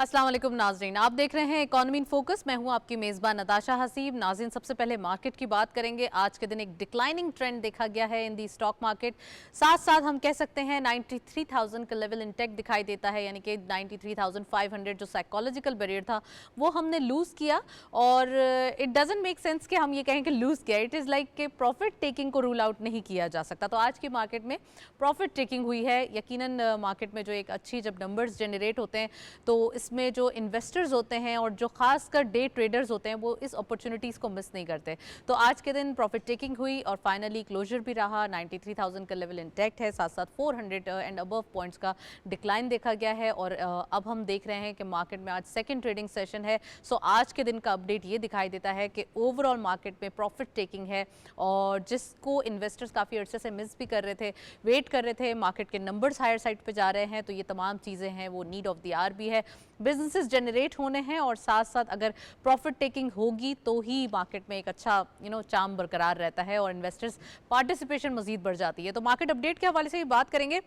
अस्सलाम वालेकुम नाज़रीन, आप देख रहे हैं इकोनॉमी इन फोकस। मैं हूं आपकी मेज़बान नताशा हसीब। नाज़रीन, सबसे पहले मार्केट की बात करेंगे। आज के दिन एक डिक्लाइनिंग ट्रेंड देखा गया है इन दी स्टॉक मार्केट। साथ साथ हम कह सकते हैं 93,000 का लेवल इंटेक्ट दिखाई देता है, यानी कि 93,500 जो साइकोलॉजिकल बैरियर था वो हमने लूज़ किया। और इट डजंट मेक सेंस कि हम ये कहें कि लूज़ किया। इट इज़ लाइक कि प्रॉफिट टेकिंग को रूल आउट नहीं किया जा सकता। तो आज की मार्केट में प्रॉफिट टेकिंग हुई है। यकीनन मार्केट में जो एक अच्छी जब नंबर्स जनरेट होते हैं तो इसमें जो इन्वेस्टर्स होते हैं और जो खासकर डे ट्रेडर्स होते हैं वो इस अपॉर्चुनिटीज़ को मिस नहीं करते। तो आज के दिन प्रॉफिट टेकिंग हुई और फाइनली क्लोजर भी रहा। 93,000 का लेवल इंटैक्ट है, साथ साथ 400 एंड अबव पॉइंट्स का डिक्लाइन देखा गया है। और अब हम देख रहे हैं कि मार्केट में आज सेकेंड ट्रेडिंग सेशन है। सो आज के दिन का अपडेट ये दिखाई देता है कि ओवरऑल मार्केट में प्रॉफिट टेकिंग है, और जिसको इन्वेस्टर्स काफ़ी अर्से से मिस भी कर रहे थे, वेट कर रहे थे। मार्केट के नंबर्स हायर साइड पे जा रहे हैं, तो ये तमाम चीज़ें हैं वो नीड ऑफ द आवर भी है। बिजनेसेस जनरेट होने हैं और साथ साथ अगर प्रॉफिट टेकिंग होगी तो ही मार्केट में एक अच्छा चार्म बरकरार रहता है और इन्वेस्टर्स पार्टिसिपेशन मजीद बढ़ जाती है। तो मार्केट अपडेट के हवाले से ही बात करेंगे,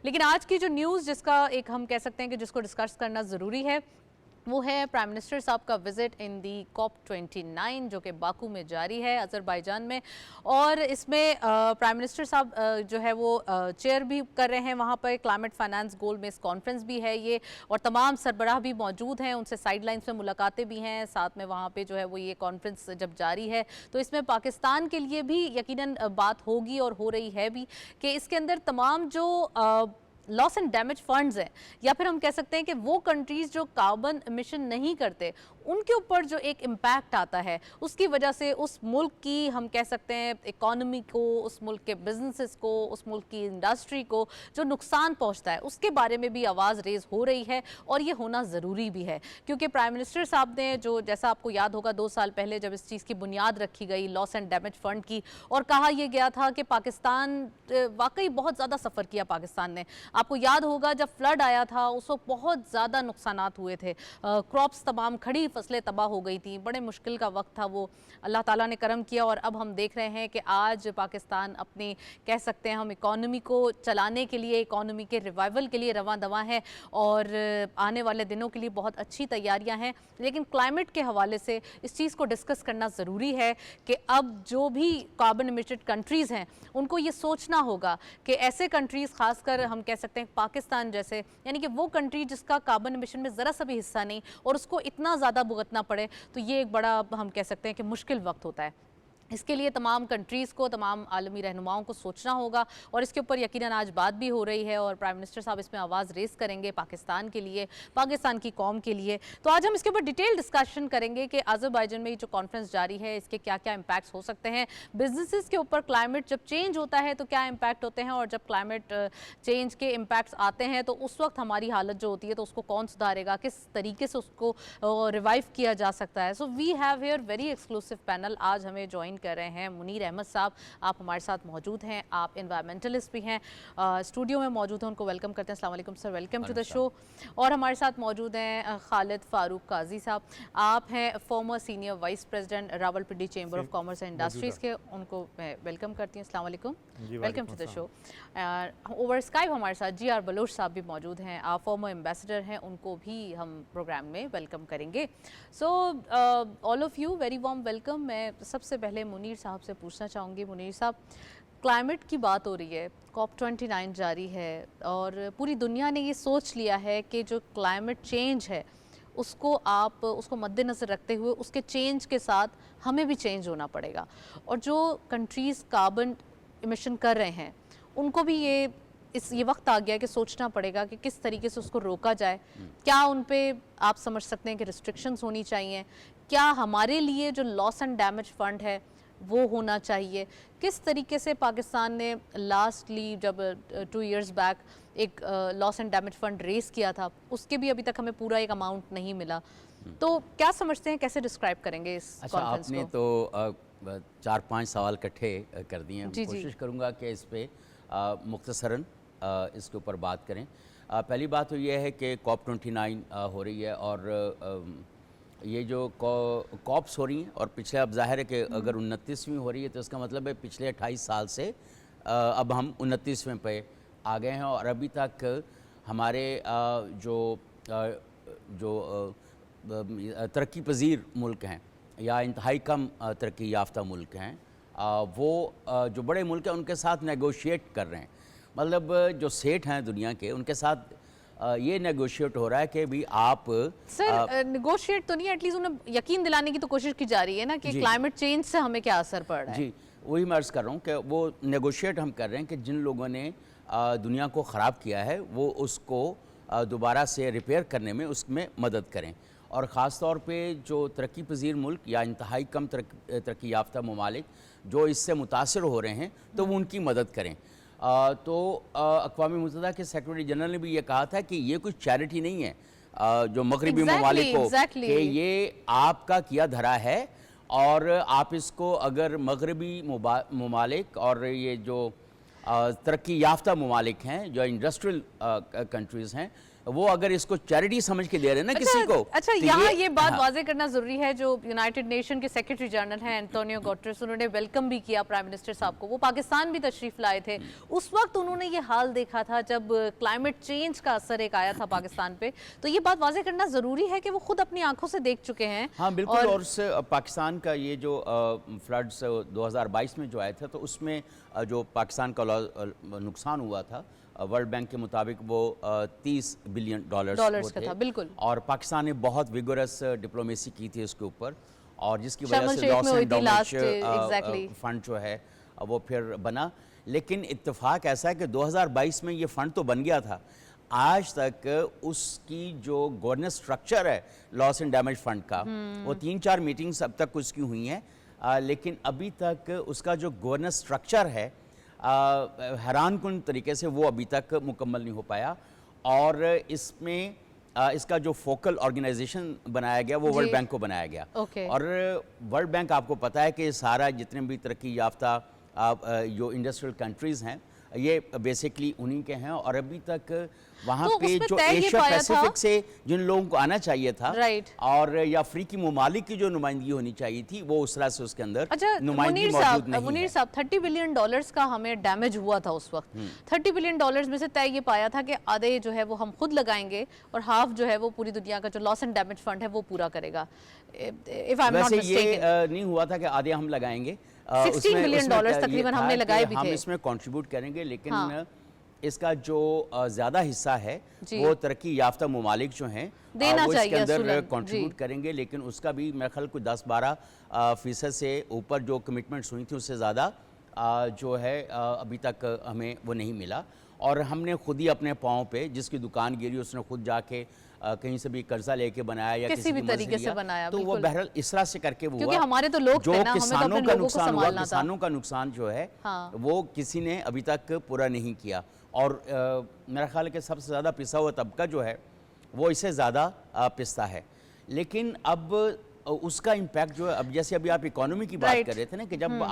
लेकिन आज की जो न्यूज़ जिसका एक हम कह सकते हैं कि जिसको डिस्कस करना ज़रूरी है वो है प्राइम मिनिस्टर साहब का विजिट इन दी COP29 जो कि बाकू में जारी है, अज़रबैजान में। और इसमें प्राइम मिनिस्टर साहब जो है वो चेयर भी कर रहे हैं वहाँ पर। क्लाइमेट फाइनेंस गोल बेस कॉन्फ्रेंस भी है ये, और तमाम सरबराह भी मौजूद हैं, उनसे साइड लाइन्स में मुलाकातें भी हैं। साथ में वहाँ पे जो है वो ये कॉन्फ्रेंस जब जारी है तो इसमें पाकिस्तान के लिए भी यकीनन बात होगी और हो रही है भी कि इसके अंदर तमाम जो लॉस एंड डैमेज फंड्स हैं, या फिर हम कह सकते हैं कि वो कंट्रीज़ जो कार्बन एमिशन नहीं करते उनके ऊपर जो एक इम्पैक्ट आता है उसकी वजह से उस मुल्क की हम कह सकते हैं इकॉनमी को, उस मुल्क के बिजनेसेस को, उस मुल्क की इंडस्ट्री को जो नुकसान पहुंचता है उसके बारे में भी आवाज़ रेज हो रही है। और ये होना ज़रूरी भी है, क्योंकि प्राइम मिनिस्टर साहब ने जो, जैसा आपको याद होगा 2 साल पहले जब इस चीज़ की बुनियाद रखी गई लॉस एंड डैमेज फंड की, और कहा यह गया था कि पाकिस्तान वाकई बहुत ज़्यादा सफ़र किया पाकिस्तान ने। आपको याद होगा जब फ्लड आया था उस वक्त बहुत ज़्यादा नुकसानात हुए थे, क्रॉप्स तमाम, खड़ी फसलें तबाह हो गई थी, बड़े मुश्किल का वक्त था वो। अल्लाह ताला ने करम किया और अब हम देख रहे हैं कि आज पाकिस्तान अपने कह सकते हैं हम इकॉनमी को चलाने के लिए, इकॉनमी के रिवाइवल के लिए रवां दवा है, और आने वाले दिनों के लिए बहुत अच्छी तैयारियां हैं। लेकिन क्लाइमेट के हवाले से इस चीज़ को डिस्कस करना ज़रूरी है कि अब जो भी कार्बन इमिटेड कंट्रीज़ हैं उनको ये सोचना होगा कि ऐसे कंट्रीज़, खासकर हम कह सकते हैं पाकिस्तान जैसे, यानी कि वो कंट्री जिसका कार्बन एमिशन में ज़रा सा भी हिस्सा नहीं और उसको इतना ज़्यादा भुगतना पड़े, तो ये एक बड़ा हम कह सकते हैं कि मुश्किल वक्त होता है। इसके लिए तमाम कंट्रीज़ को, तमाम आलमी रहनुमाओं को सोचना होगा, और इसके ऊपर यकीनन आज बात भी हो रही है और प्राइम मिनिस्टर साहब इसमें आवाज़ रेस करेंगे पाकिस्तान के लिए, पाकिस्तान की कौम के लिए। तो आज हम इसके ऊपर डिटेल डिस्कशन करेंगे कि अज़रबैजान में जो कॉन्फ्रेंस जारी है इसके क्या क्या इम्पैक्ट्स हो सकते हैं, बिजनेसेस के ऊपर क्लाइमेट जब चेंज होता है तो क्या इम्पैक्ट होते हैं, और जब क्लाइमेट चेंज के इम्पैक्ट्स आते हैं तो उस वक्त हमारी हालत जो होती है तो उसको कौन सुधारेगा, किस तरीके से उसको रिवाइव किया जा सकता है। So we have here very exclusive panel. आज हमें ज्वाइन कर रहे हैं मुनीर अहमद साहब, आप हमारे साथ मौजूद हैं, आप एनवायरमेंटलिस्ट भी हैं, स्टूडियो में मौजूद हैं, उनको वेलकम करते हैं। अस्सलाम वालेकुम sir, welcome to the show. और हमारे साथ मौजूद हैं खालिद फारूक काजी साहब, आप हैं former senior vice president Rawalpindi chamber of commerce and industries के, उनको मैं वेलकम करती हूँ। अस्सलाम वालेकुम, welcome to the show. Over Skype हमारे साथ GR बलोच साहब भी मौजूद हैं, आप फॉर्मर एम्बेसडर हैं, उनको भी हम प्रोग्राम में वेलकम करेंगे। So all of you very warm welcome. मैं सबसे पहले मुनीर साहब से पूछना चाहूँगी, मुनीर साहब, क्लाइमेट की बात हो रही है, COP29 जारी है और पूरी दुनिया ने ये सोच लिया है कि जो क्लाइमेट चेंज है उसको मद्देनज़र रखते हुए उसके चेंज के साथ हमें भी चेंज होना पड़ेगा, और जो कंट्रीज़ कार्बन इमिशन कर रहे हैं उनको भी ये वक्त आ गया कि सोचना पड़ेगा कि किस तरीके से उसको रोका जाए। क्या उन पे आप समझ सकते हैं कि रिस्ट्रिक्शंस होनी चाहिए, क्या हमारे लिए जो लॉस एंड डैमेज फंड है वो होना चाहिए, किस तरीके से पाकिस्तान ने लास्टली जब 2 इयर्स बैक एक loss and damage fund raise किया था उसके भी अभी तक हमें पूरा एक अमाउंट नहीं मिला, तो क्या समझते हैं, कैसे डिस्क्राइब करेंगे इस कॉन्फ्रेंस को? आपने तो 4-5 सवाल इकट्ठे कर दिए हैं। कोशिश करूंगा कि इस पे मुख्तसरन इसके ऊपर बात करें। पहली बात तो ये है कि COP29 हो रही है, और ये जो कॉप्स हो रही हैं, और पिछले, अब जाहिर है कि अगर 29वीं हो रही है तो इसका मतलब है पिछले 28 साल से अब हम 29वें पे आ गए हैं, और अभी तक हमारे जो जो तरक्की पजीर मुल्क हैं या इंतहाई कम तरक्की याफ्ता मुल्क हैं, वो जो बड़े मुल्क हैं उनके साथ नेगोशिएट कर रहे हैं। मतलब जो सेठ हैं दुनिया के, उनके साथ ये नेगोशिएट हो रहा है कि भी आप सर नेगोशिएट तो नहीं, एटलीस्ट उन्हें यकीन दिलाने की तो कोशिश की जा रही है ना कि क्लाइमेट चेंज से हमें क्या असर पड़ रहा है। जी, वही मैं अर्ज़ कर रहा हूँ कि वो नेगोशिएट हम कर रहे हैं कि जिन लोगों ने दुनिया को ख़राब किया है वो उसको दोबारा से रिपेयर करने में उसमें मदद करें, और ख़ास तौर पे जो तरक्की पजीर मुल्क या इंतहाई कम तरक्की याफ्ता ममालिक जो इससे मुतासर हो रहे हैं, तो वो उनकी मदद करें। तो अक़वाम मुत्तहिदा के सेक्रेटरी जनरल ने भी ये कहा था कि ये कोई चैरिटी नहीं है जो मगरबी ममालिक को, कि ये आपका किया धरा है, और आप इसको अगर मगरबी ममालिक और ये जो तरक्की याफ्ता ममालिक हैं, जो इंडस्ट्रियल कंट्रीज़ हैं, वो अगर इसको चैरिटी समझ के दे रहे हैं ना किसी को। अच्छा, तो यहाँ ये बात वाज़ेह करना ज़रूरी है, जो यूनाइटेड नेशन के सेक्रेटरी जनरल हैं एंटोनियो गुटेरेस, उन्होंने वेलकम भी किया प्राइम मिनिस्टर साहब को। वो पाकिस्तान भी तशरीफ़ लाए थे, उस वक्त उन्होंने ये हाल देखा था जब क्लाइमेट चेंज का असर एक आया था पाकिस्तान पे। तो ये बात वाज़ेह करना ज़रूरी है कि वो खुद अपनी आंखों से देख चुके हैं। हाँ बिल्कुल, और पाकिस्तान का ये जो फ्लड्स 2022 में जो आया था, तो उसमें जो पाकिस्तान का नुकसान हुआ था, वर्ल्ड बैंक के मुताबिक वो $30 बिलियन का था, बिल्कुल। और पाकिस्तान ने बहुत विगोरस डिप्लोमेसी की थी उसके ऊपर, और जिसकी वजह से लॉस एंड डैमेज फंड जो है वो फिर बना। लेकिन इत्तेफाक ऐसा है कि 2022 में ये फ़ंड तो बन गया था, आज तक उसकी जो गवर्नेंस स्ट्रक्चर है लॉस एंड डैमेज फंड का, वो 3-4 मीटिंग्स अब तक उसकी हुई हैं, लेकिन अभी तक उसका जो गवर्नेंस स्ट्रक्चर है हैरानकुन तरीके से वो अभी तक मुकम्मल नहीं हो पाया। और इसमें इसका जो फोकल ऑर्गेनाइजेशन बनाया गया वो वर्ल्ड बैंक को बनाया गया। और वर्ल्ड बैंक आपको पता है कि सारा जितने भी तरक्की याफ्ता जो इंडस्ट्रियल कंट्रीज़ हैं ये बेसिकली उन्हीं के हैं, और अभी तक वहाँ तो पे जो एशिया पैसिफिक से जिन लोगों को आना चाहिए था, और या अफ्रीकी ममालिक की जो नुमाइंदगी होनी चाहिए थी, वो उस तरह से उसके अंदर नुमाइंदगी मौजूद नहीं है। मुनीर साहब, $30 बिलियन का हमें डैमेज हुआ था उस वक्त। $30 बिलियन में से तय ये पाया था कि आधे जो है वो हम खुद लगाएंगे और हाफ जो है वो पूरी दुनिया का जो लॉस एंड डैमेज फंड है वो पूरा करेगा। वैसे ये नहीं हुआ था कि आधे हम लगाएंगे, $16 बिलियन तकरीबन हमने लगाए भी थे, हम इसमें कंट्रीब्यूट करेंगे, लेकिन इसका जो ज़्यादा हिस्सा है वो तरक्की याफ्ता ममालिक जो हैं वो इसके अंदर कंट्रीब्यूट करेंगे, लेकिन उसका भी मेरे ख्याल कोई 10-12% से ऊपर जो कमिटमेंट्स हुई थी उससे ज़्यादा जो है अभी तक हमें वो नहीं मिला। और हमने खुद ही अपने पाँव पे, जिसकी दुकान गिरी उसने खुद जाके कहीं से भी कर्जा लेके बनाया या किसी भी तरीके से बनाया, तो वो बहरहाल इस तरह से करके वो क्योंकि हमारे तो लोग जो थे ना, किसानों का नुकसान हुआ, किसानों का नुकसान जो है वो किसी ने अभी तक पूरा नहीं किया। और मेरा ख्याल है कि सबसे ज़्यादा पिसा हुआ तबका जो है वो इससे ज़्यादा पिसता है। लेकिन अब उसका इम्पैक्ट जो है, अब जैसे अभी आप इकोनॉमी की बात कर रहे थे ना, कि जब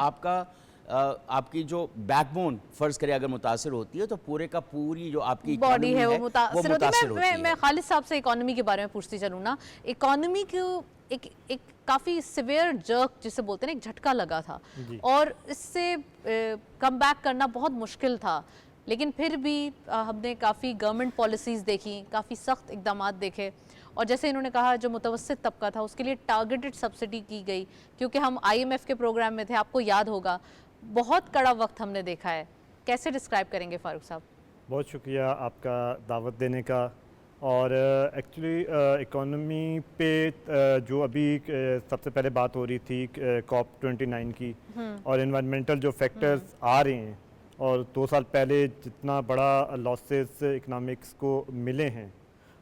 आपकी जो बैकबोन फर्ज करे अगर मुतासिर होती है, तो पूरे का पूरी जो आपकी बॉडी है वो मुतासिर होती है। मैं खालिद साहब से इकोनॉमी के बारे में पूछती चलूँ ना, इकोनॉमी को एक काफ़ी सिवियर जर्क जिसे बोलते हैं, एक झटका लगा था, और इससे कम बैक करना बहुत मुश्किल था। लेकिन फिर भी हमने काफ़ी गवर्नमेंट पॉलिसीज़ देखी, काफ़ी सख्त इक़दामात देखे, और जैसे इन्होंने कहा जो मुतवस्सित तबका था उसके लिए टारगेटेड सब्सिडी की गई, क्योंकि हम IMF के प्रोग्राम में थे, आपको याद होगा। बहुत कड़ा वक्त हमने देखा है, कैसे डिस्क्राइब करेंगे फारूक साहब? बहुत शुक्रिया आपका दावत देने का। और एक्चुअली इकोनॉमी पे जो अभी सबसे पहले बात हो रही थी COP29 की, और इन्वायरमेंटल जो फैक्टर्स आ रहे हैं, और 2 साल पहले जितना बड़ा लॉसेस इकनॉमिक्स को मिले हैं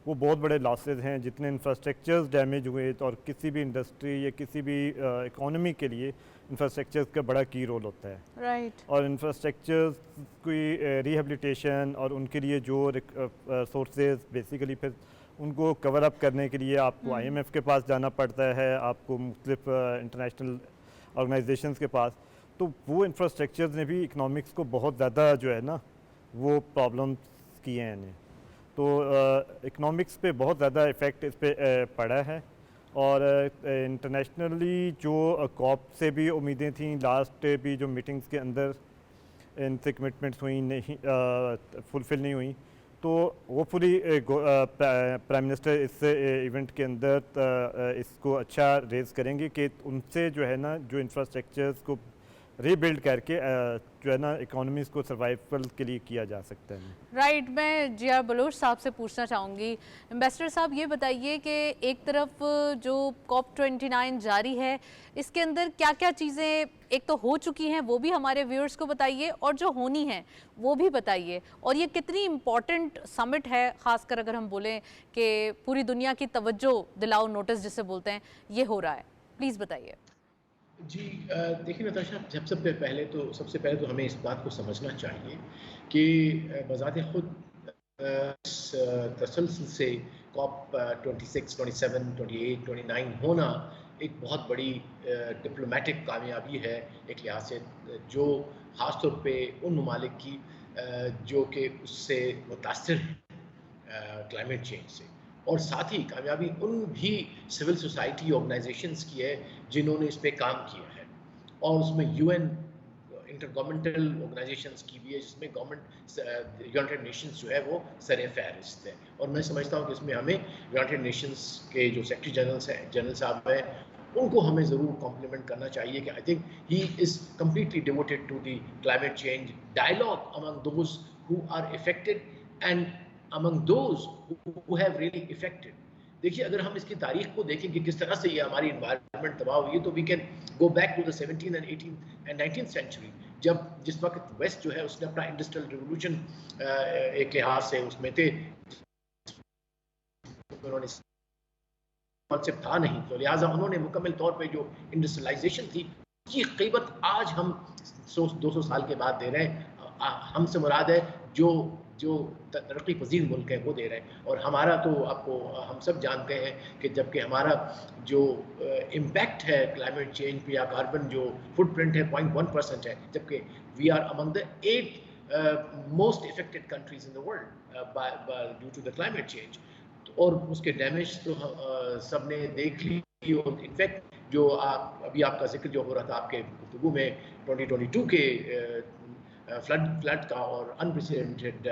वो बहुत बड़े लॉसेस हैं। जितने इंफ्रास्ट्रक्चर्स डैमेज हुए, और किसी भी इंडस्ट्री या किसी भी इकोनॉमी के लिए इंफ्रास्ट्रक्चर्स का बड़ा की रोल होता है। और इंफ्रास्ट्रक्चर्स की रिहेबिलिटेशन और उनके लिए जो सोर्सेज बेसिकली फिर उनको कवर अप करने के लिए आपको IMF के पास जाना पड़ता है, आपको मुख्तलिफ इंटरनेशनल ऑर्गेनाइजेशंस के पास। तो वो इंफ्रास्ट्रक्चर्स ने भी इकनॉमिक्स को बहुत ज़्यादा जो है ना वो प्रॉब्लम्स किए हैं इन्हें। तो इकनॉमिक्स पे बहुत ज़्यादा इफ़ेक्ट इस पर पड़ा है। और इंटरनेशनली जो COP से भी उम्मीदें थी, लास्ट भी जो मीटिंग्स के अंदर इनसे कमिटमेंट्स हुई नहीं, फुलफ़िल नहीं हुई, तो वो पूरी प्राइम मिनिस्टर इस इवेंट के अंदर इसको अच्छा रेज करेंगे कि उनसे जो है ना जो इंफ्रास्ट्रक्चर्स को रीबिल्ड करके जो है ना इकोनॉमीज़ को सर्वाइवल के लिए किया जा सकता है। राइट, मैं जी.आर. बलोच साहब से पूछना चाहूँगी, एम्बेसडर साहब ये बताइए कि एक तरफ जो COP29 जारी है, इसके अंदर क्या क्या चीज़ें एक तो हो चुकी हैं वो भी हमारे व्यूअर्स को बताइए, और जो होनी है वो भी बताइए, और ये कितनी इम्पॉर्टेंट समिट है, ख़ासकर अगर हम बोलें कि पूरी दुनिया की तवज्जो दिलाओ नोटिस जिसे बोलते हैं, ये हो रहा है, प्लीज़ बताइए। जी देखिए नताशा, सबसे पहले तो हमें इस बात को समझना चाहिए कि बज़ाते खुद इस तसलसल से COP 26, 27, 28, 29 होना एक बहुत बड़ी डिप्लोमेटिक कामयाबी है एक लिहाज से, जो ख़ास तौर पे उन ममालिक की जो कि उससे मुतासिर हैं क्लाइमेट चेंज से, और साथ ही कामयाबी उन भी सिविल सोसाइटी ऑर्गेनाइजेशंस की है जिन्होंने इस पे काम किया है, और उसमें UN इंटर गवर्नमेंटल ऑर्गेनाइजेशंस की भी है, जिसमें गवर्नमेंट यूनाइटेड नेशंस जो है वो सर फहरिस्त है। और मैं समझता हूँ कि इसमें हमें यूनाइटेड नेशंस के जो सेक्रेटरी जनरल साहब हैं उनको हमें ज़रूर कॉम्प्लीमेंट करना चाहिए कि I think he is completely devoted to the climate change dialogue among those who are affected and among those who have really affected. देखिए, अगर हम इसकी तारीख को देखें कि किस तरह से ये हमारी इन्वायरमेंट तबाह हुई है, तो we can go back to the 17th and 18th and 19th century, जिस वक्त वेस्ट जो है उसने अपना इंडस्ट्रियल रिवोल्यूशन एक लिहाज से उसमें थे, उन्होंने कॉन्सेप्ट था नहीं, तो लिहाजा उन्होंने मुकम्मल तौर पे जो इंडस्ट्रियलाइजेशन थी उसकी कीमत आज हम 200 साल के बाद दे रहे हैं। हमसे मुराद है जो तरक्की पजीर मुल्क है वो दे रहे हैं, और हमारा तो आपको हम सब जानते हैं कि जबकि हमारा जो इम्पैक्ट है क्लाइमेट चेंज पे या कार्बन जो फुटप्रिंट है 0.1% है, जबकि we are among the 8 most affected countries in the world due to the climate change, और उसके डैमेज तो सब ने देख ली। और इनफैक्ट जो अभी आपका जिक्र जो हो रहा था आपके गुफ्तगू में 2022 के फ्लड का और अनप्रेसिडेंटेड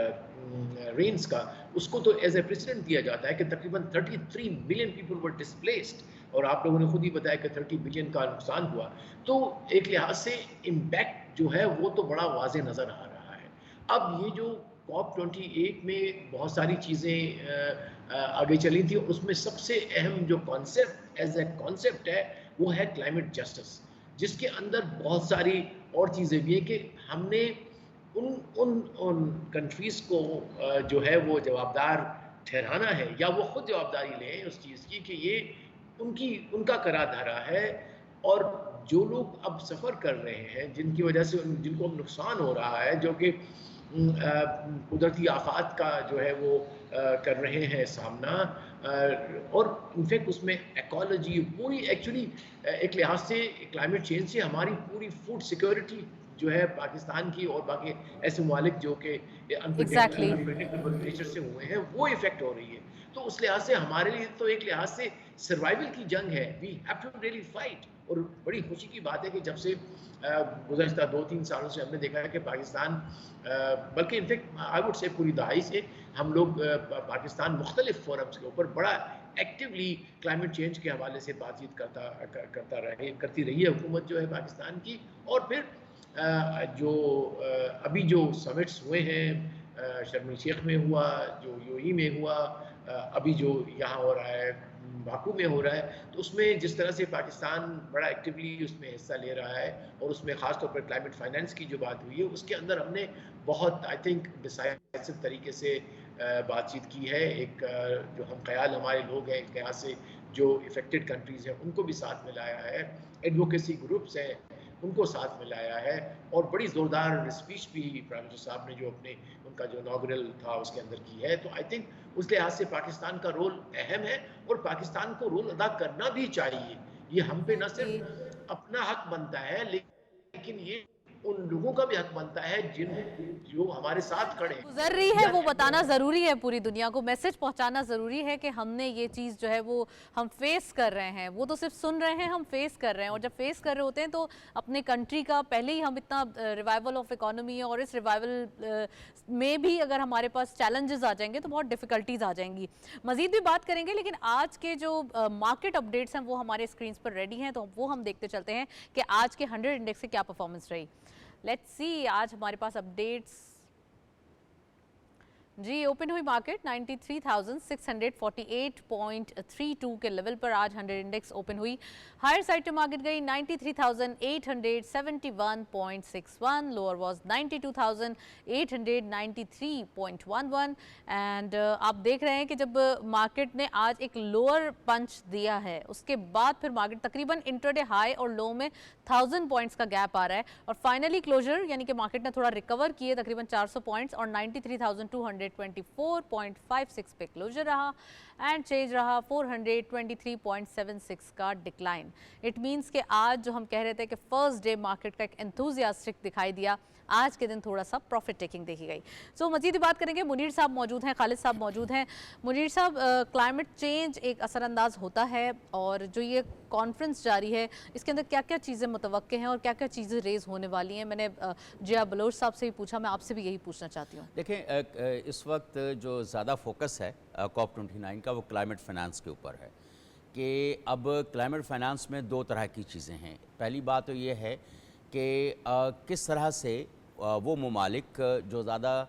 रेन्स का, उसको तो एज ए प्रेसिडेंट दिया जाता है कि तकरीबन 33 मिलियन पीपल वर डिस्प्लेस्ड, और आप लोगों ने खुद ही बताया कि 30 बिलियन का नुकसान हुआ। तो एक लिहाज से इम्पैक्ट जो है वो तो बड़ा वाज़े नज़र आ रहा है। अब ये जो COP28 में बहुत सारी चीज़ें आगे चली थी, उसमें सबसे अहम जो कॉन्सेप्ट एज ए कॉन्सेप्ट है वो है क्लाइमेट जस्टिस, जिसके अंदर बहुत सारी और चीज़ें भी हैं कि हमने उन कंट्रीज़ को जो है वो जवाबदार ठहराना है, या वो खुद जवाबदारी लें उस चीज़ की कि ये उनका करा धरा है, और जो लोग अब सफ़र कर रहे हैं जिनकी वजह से जिनको नुकसान हो रहा है, जो कि कुदरती आफात का जो है वो कर रहे हैं सामना, और इनफैक्ट उसमें एक्कोलॉजी पूरी एक्चुअली एक लिहाज से क्लाइमेट चेंज से हमारी पूरी फूड सिक्योरिटी जो है पाकिस्तान की और बाकी ऐसे ममालिक जो कि अनप्रेडिक्टेबल नेचर से हुए हैं वो इफेक्ट हो रही है। तो उस लिहाज से हमारे लिए तो एक लिहाज से सर्वाइवल की जंग है, we have to really fight. और बड़ी खुशी की बात है कि जब से गुज़श्ता 2-3 सालों से हमने देखा है कि पाकिस्तान, बल्कि इनफैक्ट आई वुड से पूरी दहाई से हम लोग पाकिस्तान मुख्तलिफ फोरम्स के ऊपर बड़ा एक्टिवली क्लाइमेट चेंज के हवाले से बातचीत करती रही है हुकूमत जो है पाकिस्तान की। और फिर जो अभी जो समिट्स हुए हैं, शर्म एल शेख में हुआ, जो यूएई में हुआ, अभी जो यहाँ हो रहा है बाकू में हो रहा है, तो उसमें जिस तरह से पाकिस्तान बड़ा एक्टिवली उसमें हिस्सा ले रहा है, और उसमें ख़ास तौर पर क्लाइमेट फाइनेंस की जो बात हुई है उसके अंदर हमने बहुत आई थिंक डिसाइसिव तरीके से बातचीत की है। एक जो हम ख्याल हमारे लोग हैं एक लिहाज से जो इफ़ेक्टेड कंट्रीज़ हैं उनको भी साथ में लाया है, एडवोकेसी ग्रुप्स हैं उनको साथ में लाया है, और बड़ी ज़ोरदार स्पीच भी प्राइम मिनिस्टर साहब ने जो उनका जो इनॉग्रल था उसके अंदर की है। तो आई थिंक उस लिहाज से पाकिस्तान का रोल अहम है, और पाकिस्तान को रोल अदा करना भी चाहिए। ये हम पे न सिर्फ अपना हक बनता है, लेकिन ये उन लोगों का भी हक बनता है जो हमारे साथ खड़े हैं। गुजर रही है वो बताना ज़रूरी है, पूरी दुनिया को मैसेज पहुंचाना ज़रूरी है कि हमने ये चीज़ जो है वो हम फेस कर रहे हैं। वो तो सिर्फ सुन रहे हैं, हम फेस कर रहे हैं। और जब फेस कर रहे होते हैं तो अपने कंट्री का पहले ही हम इतना रिवाइवल ऑफ इकोनॉमी है, और इस रिवाइवल में भी अगर हमारे पास चैलेंजेस आ जाएंगे तो बहुत डिफ़िकल्टीज आ जाएंगी। मज़ीद भी बात करेंगे, लेकिन आज के जो मार्केट अपडेट्स हैं वो हमारे स्क्रीन पर रेडी हैं, तो वो हम देखते चलते हैं कि आज के 100 इंडेक्स की क्या परफॉर्मेंस रही। लेट्स सी, आज हमारे पास अपडेट्स। जी, ओपन हुई मार्केट 93,648.32 के लेवल पर आज 100 इंडेक्स ओपन हुई। हायर साइड पे मार्केट गई 93,871.61, लोअर वाज 92,893.11। एंड आप देख रहे हैं कि जब मार्केट ने आज एक लोअर पंच दिया है, उसके बाद फिर मार्केट तकरीबन इंट्राडे हाई और लो में 1000 पॉइंट्स का गैप आ रहा है, और फाइनली क्लोजर यानी कि मार्केट ने थोड़ा रिकवर किए तकरीबन 400 पॉइंट्स और 93,224.56 पे क्लोजर रहा, एंड चेंज रहा 423.76 का डिक्लाइन। इट मींस कि आज जो हम कह रहे थे कि फर्स्ट डे मार्केट का एक एंथुसियास्टिक दिखाई दिया, आज के दिन थोड़ा सा प्रॉफिट टेकिंग देखी गई। सो मजीद बात करेंगे, मुनीर साहब मौजूद हैं, खालिद साहब मौजूद हैं। मुनीर साहब, क्लाइमेट चेंज एक असरअंदाज होता है, और जो ये कॉन्फ्रेंस जारी है इसके अंदर क्या क्या चीज़ें मुतवक्के हैं और क्या क्या चीज़ें रेज़ होने वाली हैं? मैंने जिया बलोच साहब से भी पूछा, मैं आपसे भी यही पूछना चाहती हूँ। देखें, इस वक्त जो ज़्यादा फोकस है COP29 का वो क्लाइमेट फाइनेंस के ऊपर है कि अब क्लाइमेट फाइनेंस में दो तरह की चीज़ें हैं। पहली बात तो ये है कि किस तरह से वो ममालिक जो ज़्यादा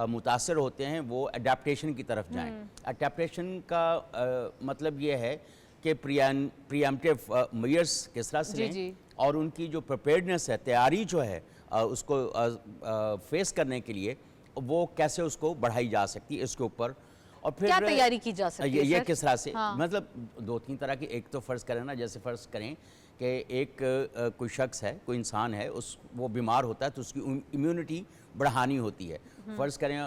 मुतासर होते हैं वो अडेप्टेशन की तरफ जाएं। अडेप्टेशन का मतलब ये है कि प्रीएम्प्टिव मेजर्स किस तरह से लें, और उनकी जो प्रिपेयर्डनेस है, तैयारी जो है उसको फेस करने के लिए वो कैसे उसको बढ़ाई जा सकती है, इसके ऊपर। और फिर क्या तैयारी की जा सकती है ये किस तरह से, हाँ। मतलब दो तीन तरह की। एक तो फ़र्ज़ करें ना, जैसे फ़र्ज़ करें कि एक कोई शख्स है, कोई इंसान है, वो बीमार होता है तो उसकी इम्यूनिटी बढ़ानी होती है। फ़र्ज़ करें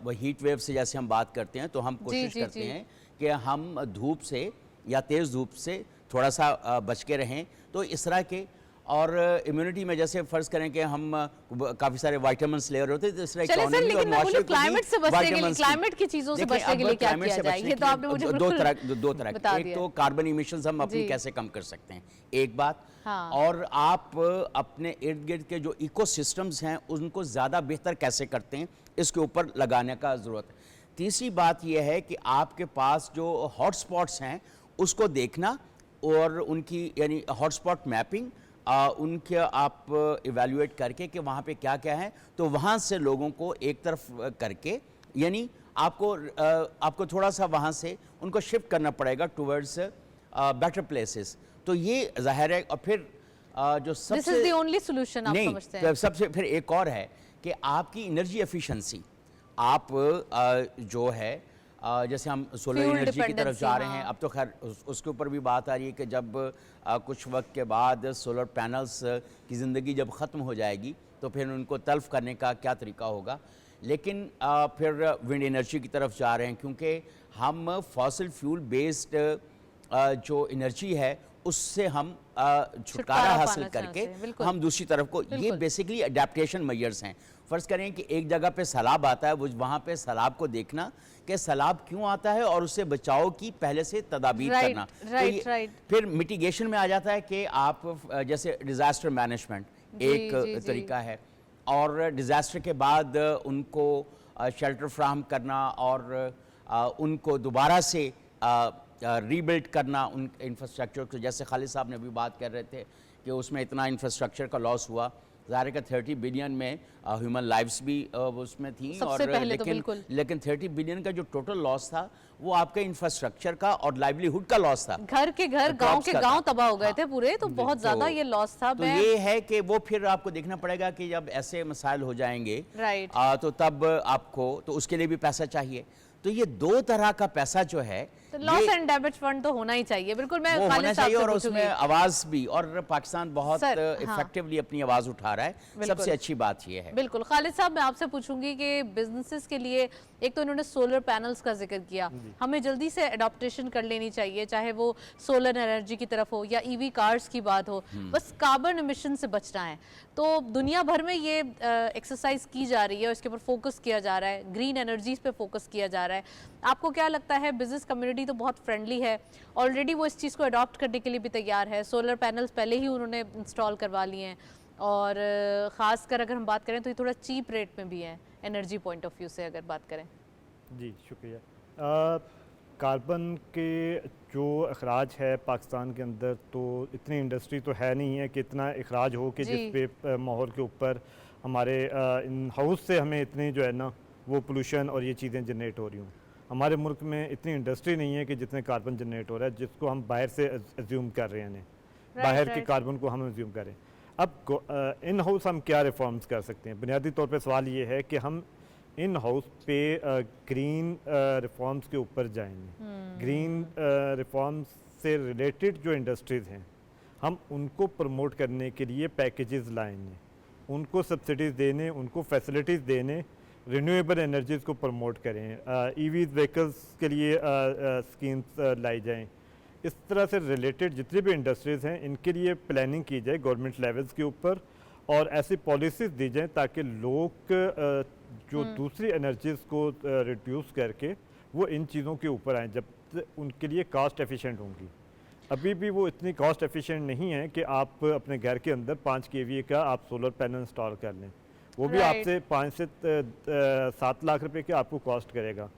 वो हीट वेव से जैसे हम बात करते हैं तो हम कोशिश करते हैं कि हम धूप से या तेज़ धूप से थोड़ा सा बच के रहें। तो इस तरह के, और इम्यूनिटी में जैसे फ़र्ज़ करें कि हम काफ़ी सारे विटामिन्स ले रहे होते हैं, तो इस तरह इकोनॉमी और माशरे को क्लाइमेट से बचने के लिए, क्लाइमेट की चीज़ों से बचने के लिए क्या किया जाए? ये तो आपने मुझे दो तरह एक तो कार्बन इमिशंस हम अपनी कैसे कम कर सकते हैं, एक बात। हाँ। और आप अपने इर्द गिर्द के जो इकोसिस्टम्स हैं उनको ज़्यादा बेहतर कैसे करते हैं, इसके ऊपर लगाने का ज़रूरत है। तीसरी बात यह है कि आपके पास जो हॉटस्पॉट्स हैं उसको देखना, और उनकी यानी हॉटस्पॉट मैपिंग, उनके आप इवैल्यूएट करके कि वहाँ पे क्या क्या है, तो वहाँ से लोगों को एक तरफ करके, यानी आपको थोड़ा सा वहाँ से उनको शिफ्ट करना पड़ेगा टुवर्ड्स बेटर प्लेसेस। तो ये जाहिर है। और फिर जो सबसे this is the only solution आप समझते हैं? सबसे फिर एक और है कि आपकी एनर्जी एफिशिएंसी, आप जो है जैसे हम सोलर एनर्जी की तरफ जा रहे हैं, अब तो खैर उसके ऊपर भी बात आ रही है कि जब कुछ वक्त के बाद सोलर पैनल्स की ज़िंदगी जब ख़त्म हो जाएगी तो फिर उनको तल्फ करने का क्या तरीका होगा। लेकिन फिर विंड एनर्जी की तरफ जा रहे हैं, क्योंकि हम फॉसिल फ्यूल बेस्ड जो एनर्जी है उससे हम छुटकारा हासिल करके हम दूसरी तरफ को, ये बेसिकली अडेप्टेशन मेजर्स हैं। फ़र्ज़ करें कि एक जगह पे सैलाब आता है, वो वहाँ पे सैलाब को देखना कि सैलाब क्यों आता है और उससे बचाव की पहले से तदाबीर करना। फिर मिटिगेशन में आ जाता है कि आप जैसे डिज़ास्टर मैनेजमेंट एक तरीका है, और डिज़ास्टर के बाद उनको शेल्टर फ्राहम करना और उनको दोबारा से रीबिल्ड करना उन इंफ्रास्ट्रक्चर को। जैसे खालिद साहब ने भी बात कर रहे थे कि उसमें इतना इंफ्रास्ट्रक्चर का लॉस हुआ, ज़ाहिर का 30 बिलियन में ह्यूमन लाइफ्स भी उसमें थी, और लेकिन 30 बिलियन का जो टोटल लॉस था वो आपके इंफ्रास्ट्रक्चर का और लाइवलीहुड का लॉस था। घर के घर, गांव के गांव तबाह हो गए थे पूरे, तो बहुत ज़्यादा ये लॉस था। तो ये है कि वो फिर आपको देखना पड़ेगा कि जब ऐसे मसाइल हो जाएंगे तो तब आपको, तो उसके लिए भी पैसा चाहिए। तो ये दो तरह का पैसा जो है तो लॉस एंड डैमेज फंड तो होना ही चाहिए, बिल्कुल। मैं वो होना खालिद साहब चाहिए से और पूछूंगी। उसमें आवाज भी, और पाकिस्तान बहुत सर, हाँ। इफेक्टिवली अपनी आवाज उठा रहा है, बिल्कुल। सबसे अच्छी बात ये है। बिल्कुल। खालिद साहब, मैं आपसे पूछूंगी कि बिजनेसेस के लिए, एक तो इन्होंने सोलर पैनल्स का जिक्र किया, हमें जल्दी से अडॉप्टेशन कर लेनी चाहिए, चाहे वो सोलर एनर्जी की तरफ हो या ईवी कार्स की बात हो, बस कार्बन एमिशन से बचना है। तो दुनिया भर में ये एक्सरसाइज की जा रही है, उसके ऊपर फोकस किया जा रहा है, ग्रीन एनर्जीज पे फोकस किया जा रहा है। आपको क्या लगता है, बिजनेस कम्युनिटी तो बहुत फ्रेंडली है, ऑलरेडी वो इस चीज़ को अडॉप्ट करने के लिए भी तैयार है, सोलर पैनल्स पहले ही उन्होंने इंस्टॉल करवा लिए हैं, और ख़ासकर अगर हम बात करें तो ये थोड़ा चीप रेट में भी है एनर्जी पॉइंट ऑफ व्यू से अगर बात करें। जी शुक्रिया। कार्बन के जो अखराज है पाकिस्तान के अंदर, तो इतनी इंडस्ट्री तो है नहीं है कि इतना अखराज हो कि जी। जिस पे माहौल के ऊपर हमारे इन हाउस से हमें इतनी जो है ना वो पोल्यूशन और ये चीज़ें जनरेट हो रही हूँ। हमारे मुल्क में इतनी इंडस्ट्री नहीं है कि जितने कार्बन जनरेट हो रहा है, जिसको हम बाहर से एज्यूम कर रहे हैं, बाहर के कार्बन को हम एज्यूम करें। अब इन हाउस हम क्या रिफॉर्म्स कर सकते हैं? बुनियादी तौर पे सवाल ये है कि हम इन हाउस पे ग्रीन रिफॉर्म्स के ऊपर जाएंगे। ग्रीन रिफॉर्म्स से रिलेटेड जो इंडस्ट्रीज़ हैं, हम उनको प्रमोट करने के लिए पैकेजेस लाएंगे, उनको सब्सिडीज़ देने, उनको फैसिलिटीज़ देने, रिन्यूएबल एनर्जीज़ को प्रमोट करें, ईवी व्हीकल्स के लिए स्कीम्स लाई जाएं। इस तरह से रिलेटेड जितनी भी इंडस्ट्रीज़ हैं, इनके लिए प्लानिंग की जाए गवर्नमेंट लेवल्स के ऊपर, और ऐसी पॉलिसीज़ दी जाएं ताकि लोग जो दूसरी एनर्जीज़ को रिड्यूस करके वो इन चीज़ों के ऊपर आएँ, जब उनके लिए कास्ट एफिशिएंट होंगी। अभी भी वो इतनी कास्ट एफिशिएंट नहीं है कि आप अपने घर के अंदर 5 kVA का आप सोलर पैनल इंस्टॉल कर लें, वो भी आपसे 5 से 7 लाख रुपए के आपको कॉस्ट करेगा।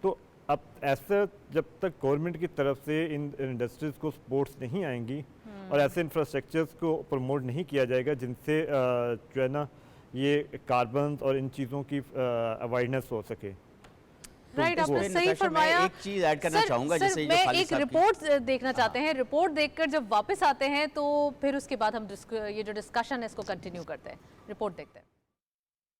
तो अब ऐसा जब तक गवर्नमेंट की तरफ से इन इंडस्ट्रीज़ को सपोर्ट्स नहीं आएंगी और ऐसे इंफ्रास्ट्रक्चर्स को प्रमोट नहीं किया जाएगा जिनसे जो है ना ये कार्बन और इन चीज़ों की अवेयरनेस हो सके। राइट, आपने सही नताशा, फरमाया। मैं एक चीज़ ऐड करना चाहूँगा, जैसे जो मैं खालिद एक साहब की- रिपोर्ट देखना चाहते हैं, रिपोर्ट देखकर जब वापस आते हैं तो फिर उसके बाद हम ये जो डिस्कशन है इसको कंटिन्यू करते हैं। रिपोर्ट देखते हैं।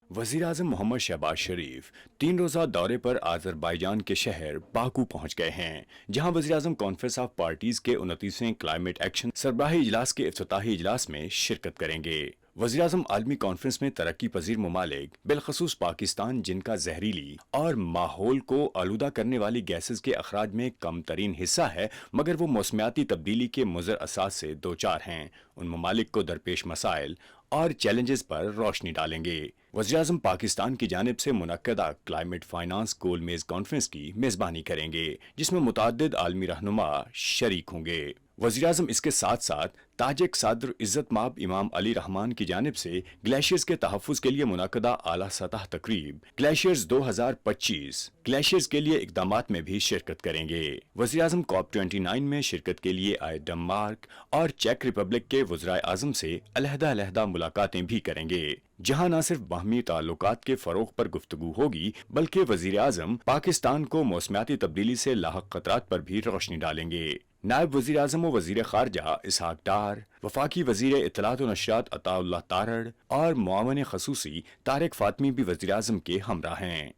वज़ीर-ए-आज़म मोहम्मद शहबाज शरीफ 3 रोज़ा दौरे पर आज़रबाईजान के शहर बाकू पहुंच गए हैं, जहां वज़ीर-ए-आज़म कॉन्फ्रेंस ऑफ पार्टीज के 29वें क्लाइमेट एक्शन सरबराही इजलास के इफ्तिताही इजलास में शिरकत करेंगे। वज़ीर-ए-आज़म आलमी कॉन्फ्रेंस में तरक्की पजीर ममालिक बिलखसूस पाकिस्तान, जिनका जहरीली और माहौल को आलूदा करने वाली गैसेस के अखराज में कम तरीन हिस्सा है, मगर वो मौसमियाती तब्दीली के मुज़र असास से दो चार हैं, उन ममालिक को दरपेश मसाइल और चैलेंजेस पर रोशनी डालेंगे। वज़ीर-ए-आज़म पाकिस्तान की जानिब से मुनक्कदा क्लाइमेट फाइनेंस गोल मेज कॉन्फ्रेंस की मेज़बानी करेंगे, जिसमें मुताद्दिद आलमी रहनुमा शरीक होंगे। वज़ीर-ए-आज़म इसके साथ साथ ताजिक सदर इज़्ज़त माब इमाम अली रहमान की जानिब से ग्लेशियर्स के तहफ़्फ़ुज़ के लिए मुनक्कदा आला सतह तकरीब ग्लेशियर्स 2025 ग्लेशियर्स के लिए इक़दामात में भी शिरकत करेंगे। वज़ीर-ए-आज़म COP29 में शिरकत के लिए आए डेनमार्क और चेक रिपब्लिक के वज़राए-आज़म से अलहदा-अलहदा मुलाकातें भी करेंगे, जहां न सिर्फ बाहमी ताल्लुकात के फ़रोग़ पर गुफ्तगू होगी, बल्कि वज़ीर-ए-आज़म पाकिस्तान को मौसमियाती तब्दीली से लाहक ख़तरात पर भी रोशनी डालेंगे। नायब वज़ीर-ए-आज़म व वज़ीर ख़ारजा इसहाक डार, वफ़ाकी वज़ीर इत्तलात व नशरियात अताउल्लाह तारड़ और मुआवन ख़सूसी तारिक फ़ातमी भी वज़ीर-ए-आज़म के हमरा हैं।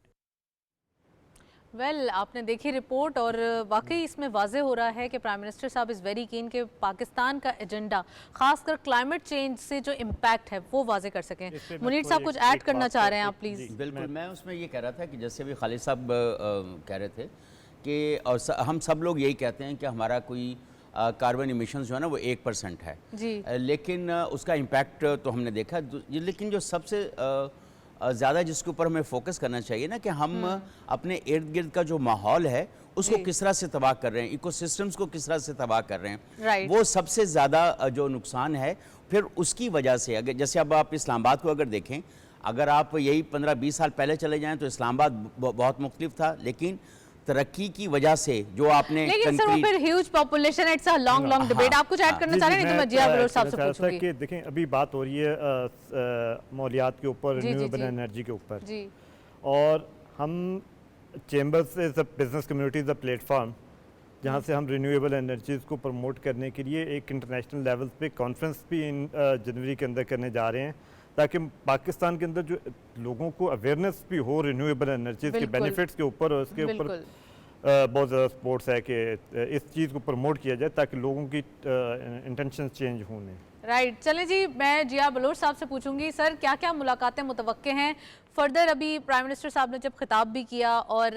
आपने देखी रिपोर्ट, और वाकई इसमें वाज़े हो रहा है कि प्राइम मिनिस्टर साहब इज़ वेरी कीन कि पाकिस्तान का एजेंडा खासकर क्लाइमेट चेंज से जो इम्पैक्ट है वो वाजे कर सकें। मुनीर साहब कुछ ऐड करना चाह रहे हैं आप, प्लीज़। बिल्कुल, मैं उसमें ये कह रहा था कि जैसे भी खालिद साहब कह रहे थे कि और हम सब लोग यही कहते हैं कि हमारा कोई कार्बन इमिशंस जो है ना वो 1% है जी, लेकिन उसका इम्पैक्ट तो हमने देखा। लेकिन जो सबसे ज़्यादा जिसके ऊपर हमें फोकस करना चाहिए ना, कि हम अपने इर्द गिर्द का जो माहौल है उसको किस तरह से तबाह कर रहे हैं, इकोसिस्टम्स को किस तरह से तबाह कर रहे हैं, राइट। वो सबसे ज़्यादा जो नुकसान है। फिर उसकी वजह से अगर जैसे अब आप इस्लामाबाद को अगर देखें, अगर आप यही 15-20 साल पहले चले जाएं तो इस्लामाबाद बहुत मुख्तलिफ था, लेकिन तरक्की की वजह से जो आपने लेकिन सर वो फिर huge population, it's a long debate. आप कुछ ऐड करना चाह रहे हैं? नहीं तो मैं जिया बलोच साहब से पूछूंगी कि देखें अभी बात हो रही है मौलियात के ऊपर, रिन्यूएबल एनर्जी के ऊपर जी, और हम chambers is a business community is a platform जहाँ से हम रिन्यूएबल एनर्जीज़ को प्रमोट करने के लिए एक इंटरनेशनल लेवल पे कॉन्फ्रेंस भी इन जनवरी के अंदर करने जा रहे हैं, ताकि पाकिस्तान के अंदर जो लोगों को अवेयरनेस भी हो रिन्यूएबल एनर्जीज़ के बेनिफिट्स के ऊपर और उसके ऊपर बहुत ज़्यादा सपोर्ट्स है कि इस चीज़ को प्रमोट किया जाए ताकि लोगों की इंटेंशन चेंज होने। राइट चलें जी, मैं जिया बलोच साहब से पूछूंगी सर क्या क्या मुलाकातें मुतवक्के हैं फर्दर। अभी प्राइम मिनिस्टर साहब ने जब खिताब भी किया और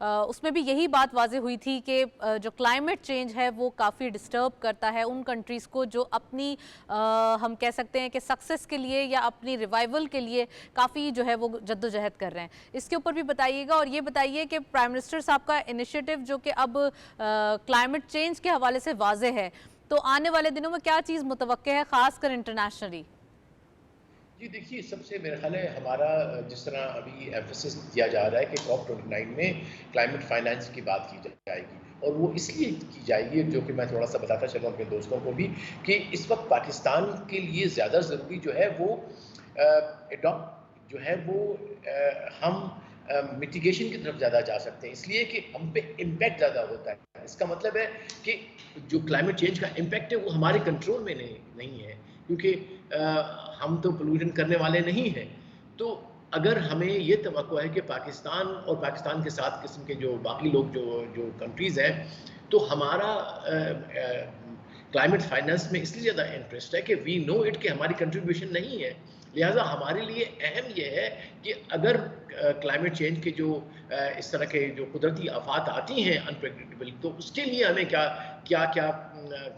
उसमें भी यही बात वाज़ेह हुई थी कि जो क्लाइमेट चेंज है वो काफ़ी डिस्टर्ब करता है उन कंट्रीज़ को जो अपनी हम कह सकते हैं कि सक्सेस के लिए या अपनी रिवाइवल के लिए काफ़ी जो है वो जद्दोजहद कर रहे हैं। इसके ऊपर भी बताइएगा और ये बताइए कि प्राइम मिनिस्टर साहब का इनिशिएटिव जो कि अब क्लाइमेट चेंज के हवाले से वाज़ेह है, तो आने वाले दिनों में क्या चीज़ मुतवक्के है खासकर इंटरनेशनली? जी देखिए, सबसे मेरा ख्याल है हमारा जिस तरह अभी एम्फेसिस दिया जा रहा है कि COP29 में क्लाइमेट फाइनेंस की बात की जाएगी और वो इसलिए की जाएगी, जो कि मैं थोड़ा सा बताता चलूँ अपने दोस्तों को भी, कि इस वक्त पाकिस्तान के लिए ज़्यादा ज़रूरी जो है वो एडॉप्ट जो है वो हम मिटिगेशन की तरफ ज़्यादा जा सकते हैं, इसलिए कि हम पे इम्पैक्ट ज़्यादा होता है। इसका मतलब है कि जो क्लाइमेट चेंज का इम्पैक्ट है वो हमारे कंट्रोल में नहीं है, क्योंकि हम तो पोल्यूशन करने वाले नहीं हैं। तो अगर हमें ये तवक्को है कि पाकिस्तान और पाकिस्तान के साथ किस्म के जो बाकी लोग जो कंट्रीज़ हैं, तो हमारा क्लाइमेट फाइनेंस में इसलिए ज़्यादा इंटरेस्ट है कि वी नो इट कि हमारी कंट्रीब्यूशन नहीं है। लिहाजा हमारे लिए अहम ये है कि अगर क्लाइमेट चेंज के जो इस तरह के जो कुदरती आफात आती हैं अनप्रेडिक्टेबल, तो उसके लिए हमें क्या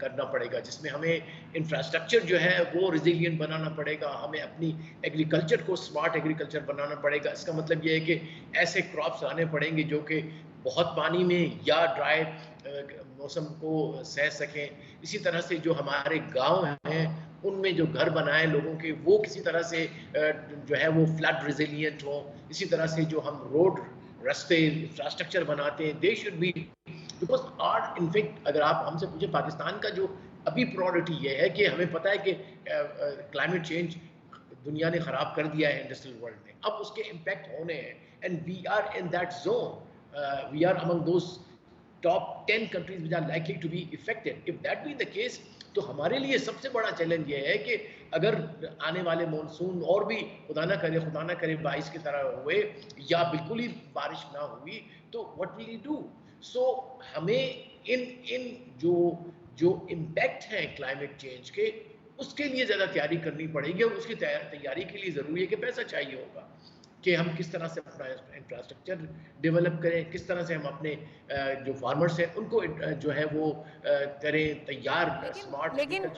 करना पड़ेगा, जिसमें हमें इंफ्रास्ट्रक्चर जो है वो रिजिलियंट बनाना पड़ेगा, हमें अपनी एग्रीकल्चर को स्मार्ट एग्रीकल्चर बनाना पड़ेगा। इसका मतलब ये है कि ऐसे क्रॉप्स लाने पड़ेंगे जो कि बहुत पानी में या ड्राई मौसम को सह सकें। इसी तरह से जो हमारे गांव हैं उनमें जो घर बनाए लोगों के, वो किसी तरह से जो है वो फ्लड रेजिलिएंट हो। इसी तरह से जो हम रोड रास्ते इंफ्रास्ट्रक्चर बनाते हैं, they should be, because are in fact अगर आप हमसे पूछे पाकिस्तान का जो अभी प्रायोरिटी ये है कि हमें पता है कि क्लाइमेट चेंज दुनिया ने ख़राब कर दिया है इंडस्ट्रियल वर्ल्ड में, अब उसके इम्पैक्ट होने हैं and we are in that zone, we are among those top 10 countries which are likely to be affected. If that be the case, तो हमारे लिए सबसे बड़ा चैलेंज ये है कि अगर आने वाले मानसून और भी खुदा ना करे बारिश की तरह हुए या बिल्कुल ही बारिश ना हुई, तो व्हाट विल यू डू? सो हमें इन जो इम्पैक्ट हैं क्लाइमेट चेंज के, उसके लिए ज़्यादा तैयारी करनी पड़ेगी और उसकी तैयारी के लिए ज़रूरी है कि पैसा चाहिए होगा कि हम किस तरह से अपना इंफ्रास्ट्रक्चर डेवलप करें, किस तरह से हम अपने जो फार्मर्स हैं उनको जो है वो करें तैयार स्मार्ट।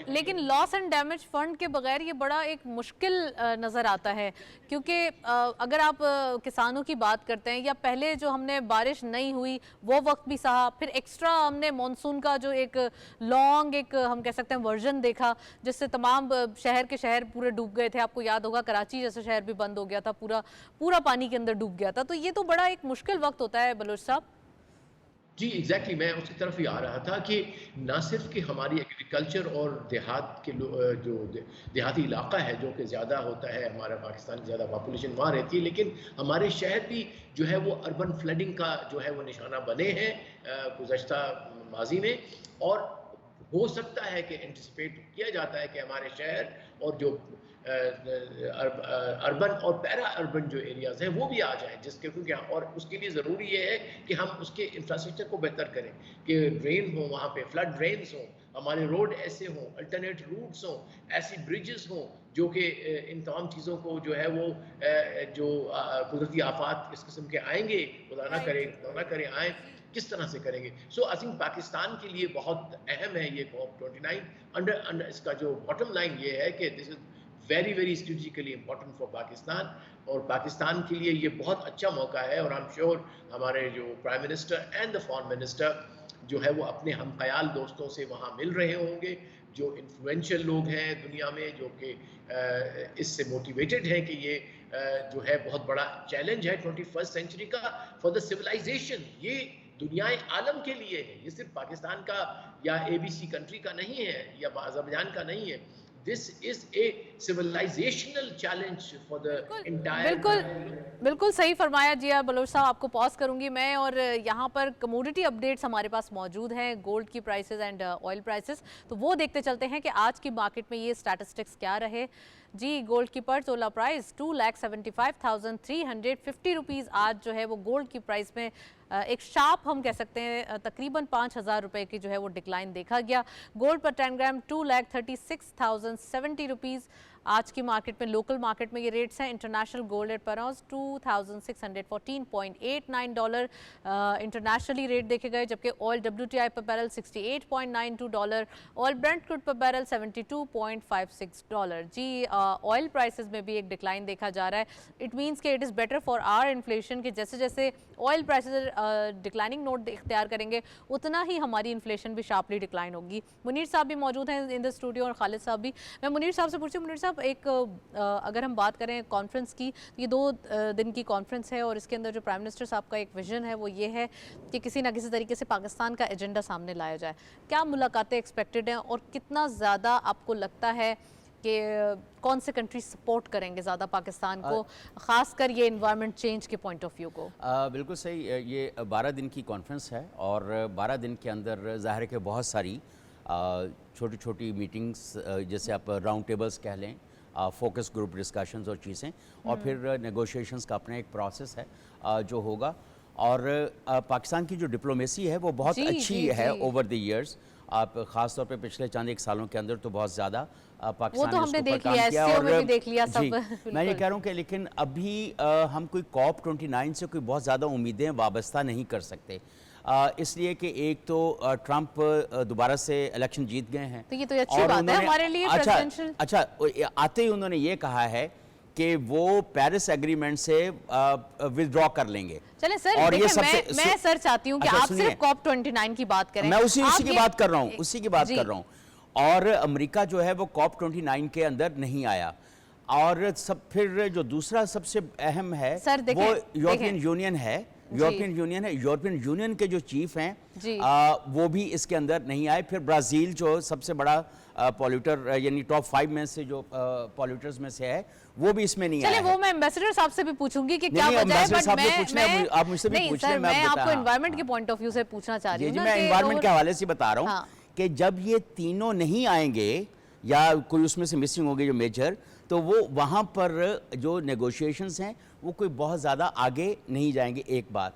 लेकिन लॉस एंड डैमेज फंड के बगैर ये बड़ा एक मुश्किल नज़र आता है, क्योंकि अगर आप किसानों की बात करते हैं या पहले जो हमने बारिश नहीं हुई वो वक्त भी सहा, फिर एक्स्ट्रा हमने मानसून का जो एक लॉन्ग एक हम कह सकते हैं वर्जन देखा जिससे तमाम शहर के शहर पूरे डूब गए थे। आपको याद होगा कराची जैसा शहर भी बंद हो गया था, पूरा पानी के अंदर डूब गया था। तो ये तो बड़ा एक मुश्किल वक्त होता है बलोच साहब। जी एग्जैक्टली, मैं उसकी तरफ ही आ रहा था कि ना सिर्फ कि हमारी एग्रीकल्चर और देहात के जो देहाती इलाका है जो कि ज़्यादा होता है, हमारा पाकिस्तान की ज़्यादा पॉपुलेशन वहाँ रहती है, लेकिन हमारे शहर भी जो है वो अर्बन फ्लडिंग का जो है वो निशाना बने हैं गुज़श्ता माजी में। और हो सकता है कि एंटिसिपेट किया जाता है कि हमारे शहर और जो अर्बन और पैरा अर्बन जो एरियाज हैं वो भी आ जाएं, जिसके क्योंकि और उसके लिए ज़रूरी ये है कि हम उसके इंफ्रास्ट्रक्चर को बेहतर करें कि ड्रेन हो, वहाँ पे फ्लड ड्रेन्स हों, हमारे रोड ऐसे हों, अल्टरनेट रूट्स हों, ऐसी ब्रिजेस हों जो कि इन तमाम चीज़ों को जो है वो जो कुदरती आफात इस किस्म के आएंगे, खुदा ना करे आए, किस तरह से करेंगे। सो आई थिंक पाकिस्तान के लिए बहुत अहम है ये COP29। अंडर इसका जो बॉटम लाइन ये है कि this is very strategically important for Pakistan, और पाकिस्तान के लिए ये बहुत अच्छा मौका है। और आई एम श्योर हमारे जो prime minister and the foreign minister जो है वो अपने हम ख्याल दोस्तों से वहाँ मिल रहे होंगे, जो इन्फ्लुएंशियल लोग हैं दुनिया में, जो कि इससे मोटिवेटेड हैं कि ये जो है बहुत बड़ा चैलेंज है 21st सेंचुरी का फॉर द सिविलाइजेशन। ये दुनियाए आलम के लिए है, ये सिर्फ पाकिस्तान का या ABC कंट्री का नहीं है या अज़रबैजान का नहीं है। This is a civilizational challenge for the entire। बिल्कुल सही फरमाया जिया बलोच साहब। आपको पॉज करूंगी मैं, और यहाँ पर कमोडिटी अपडेट्स हमारे पास मौजूद हैं, गोल्ड की प्राइसेस एंड ऑयल प्राइसेस, तो वो देखते चलते हैं कि आज की मार्केट में ये स्टैटिस्टिक्स क्या रहे। जी, गोल्ड की पर तोला प्राइस 2,75,350 रुपीज़ आज जो है वो गोल्ड की प्राइस में एक शार्प हम कह सकते हैं तकरीबन 5,000 रुपए की जो है वो डिक्लाइन देखा गया। गोल्ड पर 10 ग्राम 2,36,070 रुपीज़ आज की मार्केट में, लोकल मार्केट में ये रेट्स हैं। International gold at around $2,614.89 internationally rate देखे गए, जबकि ऑयल WTI पर बैरल $68.92, ऑयल ब्रेंट क्रूड पर बैरल $72.56। जी ऑयल प्राइसेस में भी एक डिक्लाइन देखा जा रहा है। इट मीन्स कि it is better for our inflation कि जैसे जैसे ऑयल प्राइसेस डिक्लाइनिंग नोट इख्तियार करेंगे उतना ही हमारी इन्फ्लेशन भी शार्पली डिक्लाइन होगी। मुनीर साहब भी मौजूद हैं इन द स्टूडियो और खालिद साहब भी। मैं मुनीर साहब से पूछती हूँ, मुनीर साहब एक अगर हम बात करें कॉन्फ्रेंस की, तो ये 2 दिन की कॉन्फ्रेंस है और इसके अंदर जो प्राइम मिनिस्टर साहब का एक विजन है वो ये है कि किसी ना किसी तरीके से पाकिस्तान का एजेंडा सामने लाया जाए। क्या मुलाकातें एक्सपेक्टेड हैं और कितना ज़्यादा आपको लगता है कि कौन से कंट्री सपोर्ट करेंगे ज़्यादा पाकिस्तान को, ख़ासकर ये इन्वायरमेंट चेंज के पॉइंट ऑफ व्यू को? बिल्कुल सही, ये 12 दिन की कॉन्फ्रेंस है और 12 दिन के अंदर ज़ाहिर है कि बहुत सारी छोटी छोटी मीटिंग्स, जैसे आप राउंड टेबल्स कह लें, फोकस ग्रुप डिस्कशंस और चीज़ें, और फिर नेगोशिएशंस का अपना एक प्रोसेस है जो होगा। और पाकिस्तान की जो डिप्लोमेसी है वो बहुत अच्छी है ओवर द इयर्स। आप ख़ास तौर पे पिछले चंद 1 सालों के अंदर तो बहुत ज़्यादा पाकिस्तान तो ने हमने इसके ऊपर देख काम लिया, किया। SCO और में भी देख लिया सब। जी, मैं ये कह रहा हूँ कि लेकिन अभी हम कोई COP29 से कोई बहुत ज़्यादा उम्मीदें वाबस्ता नहीं कर सकते, इसलिए कि एक तो ट्रंप दोबारा से इलेक्शन जीत गए हैं, तो ये तो अच्छी बात है हमारे लिए। अच्छा, आते ही उन्होंने ये कहा है कि वो पेरिस एग्रीमेंट से विथड्रॉ कर लेंगे। चले सर, और ये मैं सर चाहती हूँ कि आप सिर्फ COP29 की बात करें। मैं उसी की बात कर रहा हूँ, उसी की बात कर रहा हूँ। और अमेरिका जो है वो COP29 के अंदर नहीं आया। और सब फिर जो दूसरा सबसे अहम है वो यूरोपियन यूनियन है। यूरोपियन यूनियन के जो चीफ हैं वो भी इसके अंदर नहीं आए। फिर ब्राज़ील जो सबसे बड़ा पॉल्यूटर, यानी टॉप 5 में से जो पॉल्यूटर्स में से है, वो भी इसमें नहीं आया। वो मैं एम्बेसडर साहब से भी पूछूंगी कि क्या वजह है, बट आप मुझसे भी पूछ लें, मैं आपको एनवायरनमेंट के पॉइंट ऑफ व्यू से पूछना चाह रही हूँ। मैं एनवायरनमेंट के हवाले से बता रहा हूँ कि जब ये तीनों नहीं आएंगे या कोई उसमें से मिसिंग होगी जो मेजर, तो वो वहाँ पर जो नेगोशिएशंस हैं वो कोई बहुत ज़्यादा आगे नहीं जाएंगे, एक बात।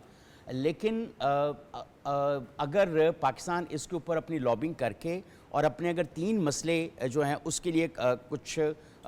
लेकिन अगर पाकिस्तान इसके ऊपर अपनी लॉबिंग करके और अपने अगर 3 मसले जो हैं उसके लिए कुछ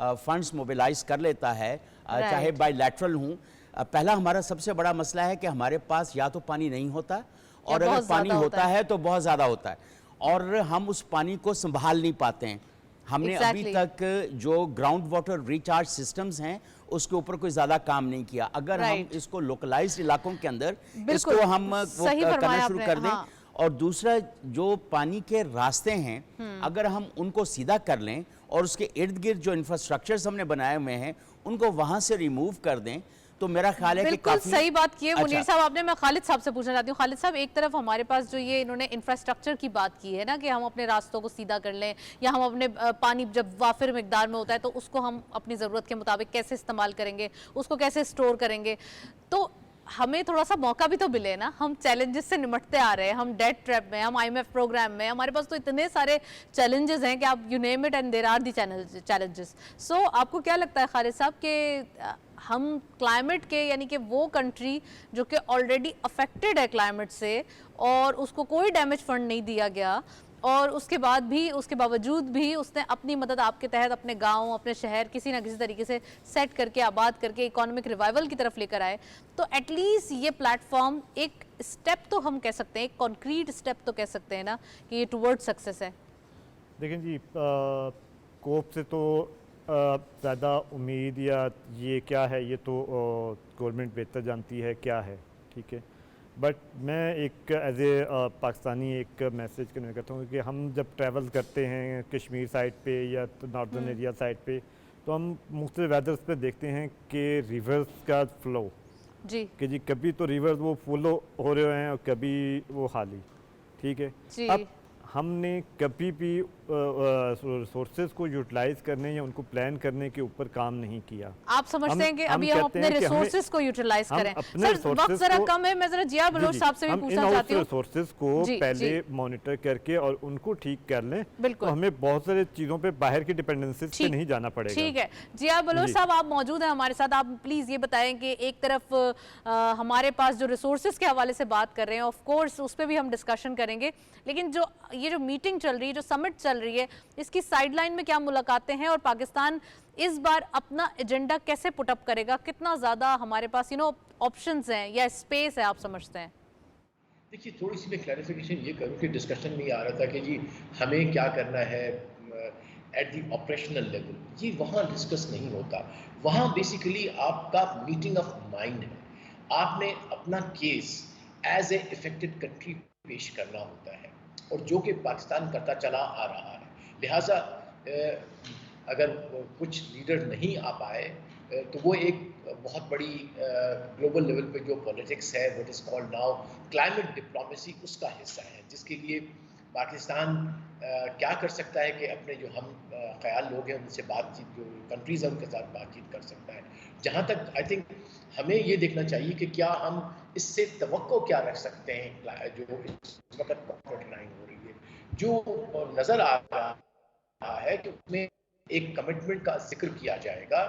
फंड्स मोबिलाइज कर लेता है, चाहे बायलैटरल हूँ। पहला हमारा सबसे बड़ा मसला है कि हमारे पास या तो पानी नहीं होता, और अगर पानी होता है तो बहुत ज़्यादा होता है, और हम उस पानी को संभाल नहीं पाते हैं। हमने अभी तक जो ग्राउंड वाटर रिचार्ज सिस्टम्स हैं उसके ऊपर कोई ज़्यादा काम नहीं किया। अगर हम इसको लोकलाइज्ड इलाकों के अंदर इसको हम करना शुरू कर दें, और दूसरा जो पानी के रास्ते हैं अगर हम उनको सीधा कर लें और उसके इर्द गिर्द जो इंफ्रास्ट्रक्चर्स हमने बनाए हुए हैं उनको वहाँ से रिमूव कर दें, तो मेरा ख्याल है कि काफी सही बात की है मुनीर साहब आपने। मैं खालिद साहब से पूछना चाहती हूँ। खालिद साहब, एक तरफ हमारे पास जो ये इन्होंने इंफ्रास्ट्रक्चर की बात की है ना, कि हम अपने रास्तों को सीधा कर लें, या हम अपने पानी जब वाफिर मिकदार में होता है तो उसको हम अपनी ज़रूरत के मुताबिक कैसे इस्तेमाल करेंगे, उसको कैसे स्टोर करेंगे, तो हमें थोड़ा सा मौका भी तो मिले ना। हम चैलेंजेस से निपटते आ रहे हैं, हम डेट ट्रैप में, हम IMF प्रोग्राम में, हमारे पास तो इतने सारे चैलेंजेस हैं कि आप you name it and there are the challenges. So आपको क्या लगता है खालिद साहब कि हम क्लाइमेट के, यानी कि वो कंट्री जो कि ऑलरेडी अफेक्टेड है क्लाइमेट से और उसको कोई डैमेज फंड नहीं दिया गया, और उसके बावजूद भी उसने अपनी मदद आपके तहत अपने गांव, अपने शहर किसी ना किसी तरीके से सेट करके, आबाद करके इकोनॉमिक रिवाइवल की तरफ लेकर आए, तो एटलीस्ट ये प्लेटफॉर्म एक स्टेप तो हम कह सकते हैं, एक कॉन्क्रीट स्टेप तो कह सकते हैं ना कि ये टुवर्ड सक्सेस है। देखें जी, कोप से तो ज़्यादा उम्मीद या ये क्या है, ये तो गवर्नमेंट बेहतर जानती है क्या है, ठीक है। बट मैं एक एज ए पाकिस्तानी एक मैसेज करना चाहता हूँ कि हम जब ट्रैवल करते हैं कश्मीर साइड पे या तो नॉर्दर्न एरिया साइड पे, तो हम मुख्तलिफ वेदर्स पे देखते हैं कि रिवर्स का फ्लो जी, कि जी कभी तो रिवर्स वो फुल हो रहे हैं और कभी वो खाली, ठीक है। अब हमने कभी भी रिसोर्सेज को यूटिलाइज करने या उनको प्लान करने के ऊपर काम नहीं किया। आप समझते हैं कि अभी हम अपने रिसोर्सेज को यूटिलाइज करें? सर वक्त जरा कम है, मैं जरा जिया बलोच साहब से भी पूछना चाहती हूँ। रिसोर्सेज को पहले मॉनिटर करके और उनको ठीक कर लें बिल्कुल, तो हमें बहुत सारे चीजों पे बाहर की डिपेंडेंसीज पे नहीं जाना पड़ेगा। ठीक है, जिया बलोच साहब आप मौजूद हैं हमारे साथ। आप प्लीज ये बताएं कि एक तरफ हमारे पास जो रिसोर्सेज के हवाले से बात कर रहे हैं, ऑफ कोर्स उस पर भी हम डिस्कशन करेंगे, लेकिन जो ये जो मीटिंग चल रही है, जो समिट चल रही है, इसकी साइडलाइन में क्या मुलाकातें हैं और पाकिस्तान इस बार अपना एजेंडा कैसे पुट अप करेगा? कितना ज्यादा हमारे पास ऑप्शंस हैं या स्पेस है, आप समझते हैं? देखिए, थोड़ी सी मैं क्लैरिफिकेशन ये करूं कि डिस्कशन में आ रहा था कि जी हमें क्या करना है एट द ऑपरेशनल लेवल, जी वहाँ डिस्कस नहीं होता। वहाँ बेसिकली आपका मीटिंग ऑफ माइंड है, आपने अपना case as a affected country पेश करना होता है, और जो कि पाकिस्तान करता चला आ रहा है। लिहाजा अगर कुछ लीडर नहीं आ पाए तो वो एक बहुत बड़ी ग्लोबल लेवल पे जो पॉलिटिक्स है, what is called now climate diplomacy, उसका हिस्सा है, जिसके लिए पाकिस्तान क्या कर सकता है कि अपने जो हम ख्याल लोग हैं उनसे बातचीत, जो कंट्रीज़ हैं उनके साथ बातचीत कर सकता है। जहाँ तक आई थिंक हमें ये देखना चाहिए कि क्या हम इससे तवक्को क्या रख सकते हैं। जो इस वक्त COP29 हो रही है, जो नज़र आ रहा है कि उसमें एक कमिटमेंट का जिक्र किया जाएगा,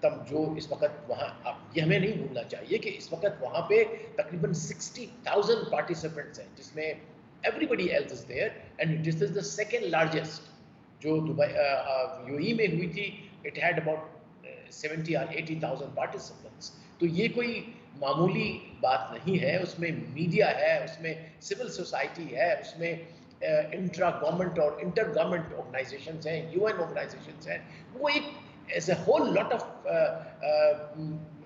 तब जो इस वक्त वहाँ, ये हमें नहीं भूलना चाहिए कि इस वक्त वहाँ पे तकरीबन 60,000 पार्टिसिपेंट्स हैं, जिसमें everybody else is there, and this is the second largest. जो दुबई यूएई में हुई थी, it had about 70 or 80,000 participants. तो ये कोई मामूली बात नहीं है, उसमें मीडिया है, उसमें सिविल सोसाइटी है, उसमें इंट्रा गवर्नमेंट और इंटर गवर्नमेंट ऑर्गेनाइजेशंस हैं, यूएन ऑर्गेनाइजेशंस हैं। वो एक as a whole lot of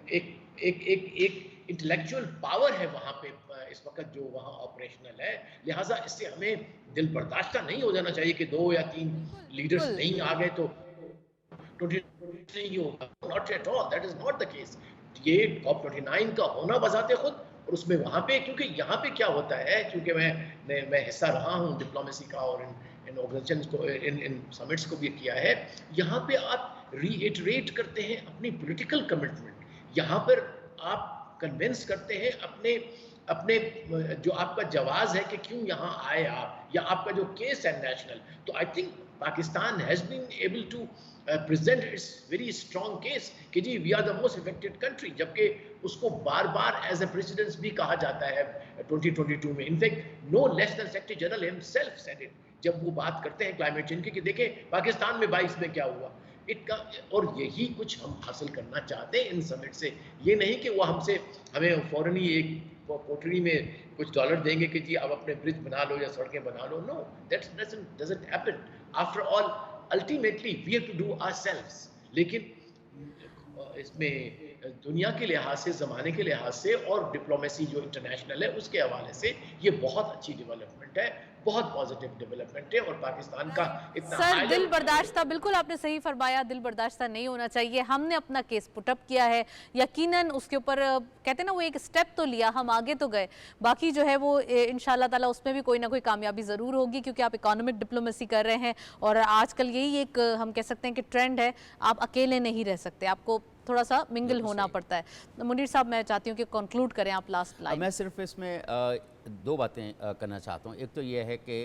एक इंटेलेक्चुअल पावर है वहाँ पे इस वक्त जो वहाँ ऑपरेशनल है। लिहाजा इससे हमें दिल बर्दाश्त नहीं हो जाना चाहिए कि 2 या 3 लीडर्स नहीं आ गए तो नहीं होगा। Not at all, that is not the case. ये COP29 का होना बजाते खुद, और उसमें वहाँ पे, क्योंकि यहाँ पे क्या होता है, क्योंकि मैं हिस्सा रहा हूँ डिप्लोमेसी का और इन ऑर्गेनाइजेशंस को, इन समिट्स को भी किया है, यहाँ पे आप रीइटरेट करते हैं अपनी पॉलिटिकल कमिटमेंट। यहाँ पर आप कन्विंस करते हैं अपने जो आपका जवाब है कि क्यों यहाँ आए आप, या आपका जो केस है नेशनल। तो I think Pakistan has been able to present its very strong case कि जी we are the most affected country, जबकि उसको बार बार एज ए प्रेसिडेंस भी कहा जाता है 2022 में। In fact no less than secretary general himself said it, जब वो बात करते हैं क्लाइमेट चेंज की, कि देखें पाकिस्तान में 22 में क्या हुआ। और यही कुछ हम हासिल करना चाहते हैं इन समिट से। ये नहीं कि वो हमें फौरन ही एक कोठरी में कुछ डॉलर देंगे कि जी अब अपने ब्रिज बना लो या सड़कें बना लो। No, that doesn't happen. After all ultimately we have to do ourselves. लेकिन इसमें दुनिया के लिहाज से, ज़माने के लिहाज से और डिप्लोमेसी जो इंटरनेशनल है उसके हवाले से ये बहुत अच्छी डेवलपमेंट है, बहुत पॉजिटिव डेवलपमेंट है। और पाकिस्तान का इतना सर दिल बर्दाश्ता, बिल्कुल आपने सही फरमाया, दिल बर्दाश्ता नहीं होना चाहिए। हमने अपना केस पुटअप किया है, यकीनन उसके ऊपर कहते हैं ना वो एक स्टेप तो लिया, हम आगे तो गए, बाकी जो है वो इंशाल्लाह ताला उसमें भी कोई ना कोई कामयाबी ज़रूर होगी, क्योंकि आप इकोनॉमिक डिप्लोमेसी कर रहे हैं और आजकल यही एक हम कह सकते हैं कि ट्रेंड है, आप अकेले नहीं रह सकते, आपको थोड़ा सा मिंगल होना पड़ता है। मुनीर साहब, मैं चाहती हूँ कि कंक्लूड करें आप लास्ट लाइन। मैं सिर्फ इसमें 2 बातें करना चाहता हूँ। एक तो ये है कि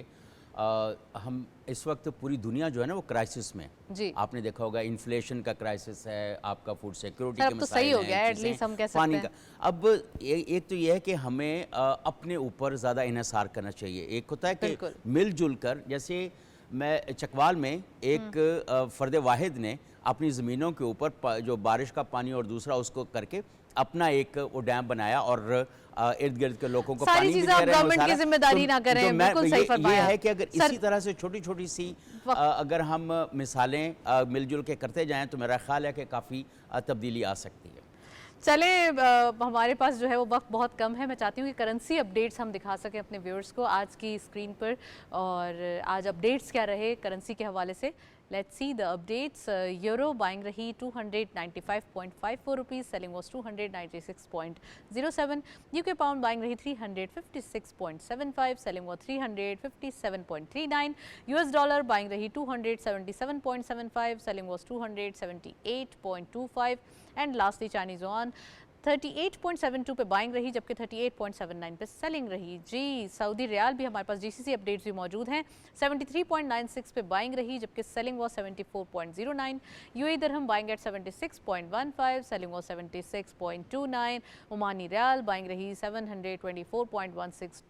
हम इस वक्त पूरी दुनिया जो है ना वो क्राइसिस में जी। आपने देखा होगा, इन्फ्लेशन का क्राइसिस है, आपका फूड सिक्योरिटी के तो सही मसाइल हो गया, एटलीस्ट हम कह सकते हैं। अब एक तो ये है कि हमें अपने ऊपर ज़्यादा इन्हिसार करना चाहिए। एक होता है कि मिलजुल कर, जैसे मैं चकवाल में एक फ़र्द वाहिद ने अपनी ज़मीनों के ऊपर जो बारिश का पानी और दूसरा उसको करके अपना एक वो डैम बनाया और इर्द गिर्द के लोगों को पानी भी दे रहे हैं। गवर्नमेंट की जिम्मेदारी ना करें, बिल्कुल सही फरमाया। ये है कि अगर इसी तरह से छोटी छोटी सी अगर हम मिसालें मिलजुल के करते जाएं तो मेरा ख्याल है कि काफ़ी तब्दीली आ सकती है। चले, हमारे पास जो है वो वक्त बहुत कम है। मैं चाहती हूँ कि करेंसी अपडेट्स हम दिखा सकें अपने व्यूअर्स को आज की स्क्रीन पर, और आज अपडेट्स क्या रहे करेंसी के हवाले से। Let's see the updates. Euro buying रही 295.54 rupees, selling was 296.07। UK pound buying रही 356.75, selling was 357.39। US dollar buying रही 277.75, selling was 278.25। And lastly Chinese yuan 38.72 पे बाइंग रही, जबकि 38.79 पे सेलिंग रही। जी, सऊदी रियाल भी हमारे पास जीसीसी अपडेट्स भी मौजूद हैं। 73.96 पे बाइंग रही, जबकि selling was 74.09। UAE dirham buying at 76.15, selling was 76.29। Omani riyal buying रही 724.16,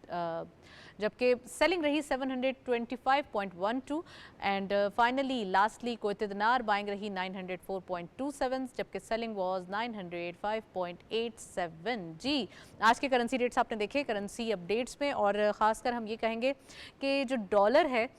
जबकि सेलिंग रही 725.12। And finally lastly Kuwaiti dinar buying रही 904.27, जबकि सेलिंग वाज 905.87। जी, आज के करेंसी रेट्स आपने देखे करेंसी अपडेट्स में, और ख़ासकर हम ये कहेंगे कि जो डॉलर है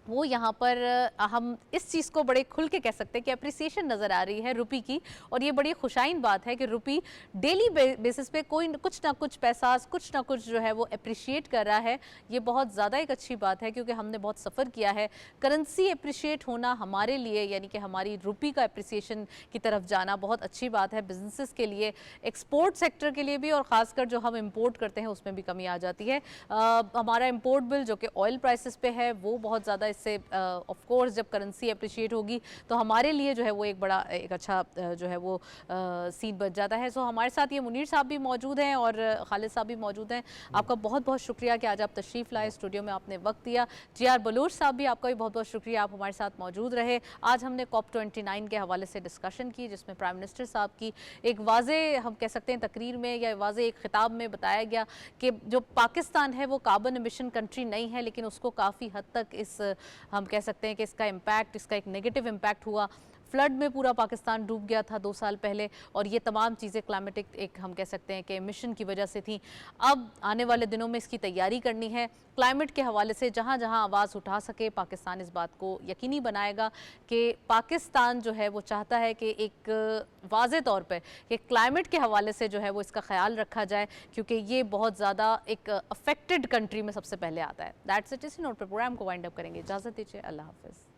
वो यहाँ पर हम इस चीज़ को बड़े खुल के कह सकते हैं कि अप्रिसिएशन नज़र आ रही है रुपी की, और ये बड़ी खुशाइन बात है कि रुपी डेली बेसिस पे कोई कुछ ना कुछ पैसा, कुछ ना कुछ जो है वो अप्रिशिएट कर रहा है। ये बहुत ज़्यादा एक अच्छी बात है, क्योंकि हमने बहुत सफ़र किया है। करेंसी अप्रिशिएट होना हमारे लिए, यानी कि हमारी रुपी का अप्रिसिएशन की तरफ जाना बहुत अच्छी बात है बिजनेसेस के लिए, एक्सपोर्ट सेक्टर के लिए भी, और ख़ासकर जो हम इम्पोर्ट करते हैं उसमें भी कमी आ जाती है। हमारा इम्पोर्ट बिल जो कि ऑयल प्राइसेस पे है वो बहुत ज़्यादा इससे ऑफ कोर्स जब करेंसी अप्रिशिएट होगी तो हमारे लिए जो है वो एक बड़ा एक अच्छा जो है वो सीन बच जाता है। सो हमारे साथ ये मुनीर साहब भी मौजूद हैं और खालिद साहब भी मौजूद हैं। आपका बहुत बहुत शुक्रिया कि आज आप तशरीफ़ लाए स्टूडियो में, आपने वक्त दिया। जी.आर. बलूच साहब भी आपका भी बहुत बहुत शुक्रिया, आप हमारे साथ मौजूद रहे। आज हमने COP29 के हवाले से डिस्कशन की, जिसमें प्राइम मिनिस्टर साहब की एक वाज़े हम कह सकते हैं तकरीर में या वाज़े एक खिताब में बताया गया कि जो पाकिस्तान है वो कार्बन एमिशन कंट्री नहीं है, लेकिन उसको काफ़ी हद तक इस हम कह सकते हैं कि इसका इम्पैक्ट, इसका एक नेगेटिव इम्पैक्ट हुआ। फ्लड में पूरा पाकिस्तान डूब गया था 2 साल पहले, और ये तमाम चीज़ें क्लाइमेटिक एक हम कह सकते हैं कि मिशन की वजह से थी। अब आने वाले दिनों में इसकी तैयारी करनी है। क्लाइमेट के हवाले से जहाँ जहाँ आवाज़ उठा सके पाकिस्तान इस बात को यकीनी बनाएगा कि पाकिस्तान जो है वो चाहता है कि एक वाज़े तौर पर कि क्लाइमेट के हवाले से जो है वो इसका ख्याल रखा जाए, क्योंकि ये बहुत ज़्यादा एक अफेक्टेड कंट्री में सबसे पहले आता है। That's it. इसी नोट पर प्रोग्राम को वाइंड अप करेंगे। इजाज़त दीजिए, अल्लाह हाफ़िज़।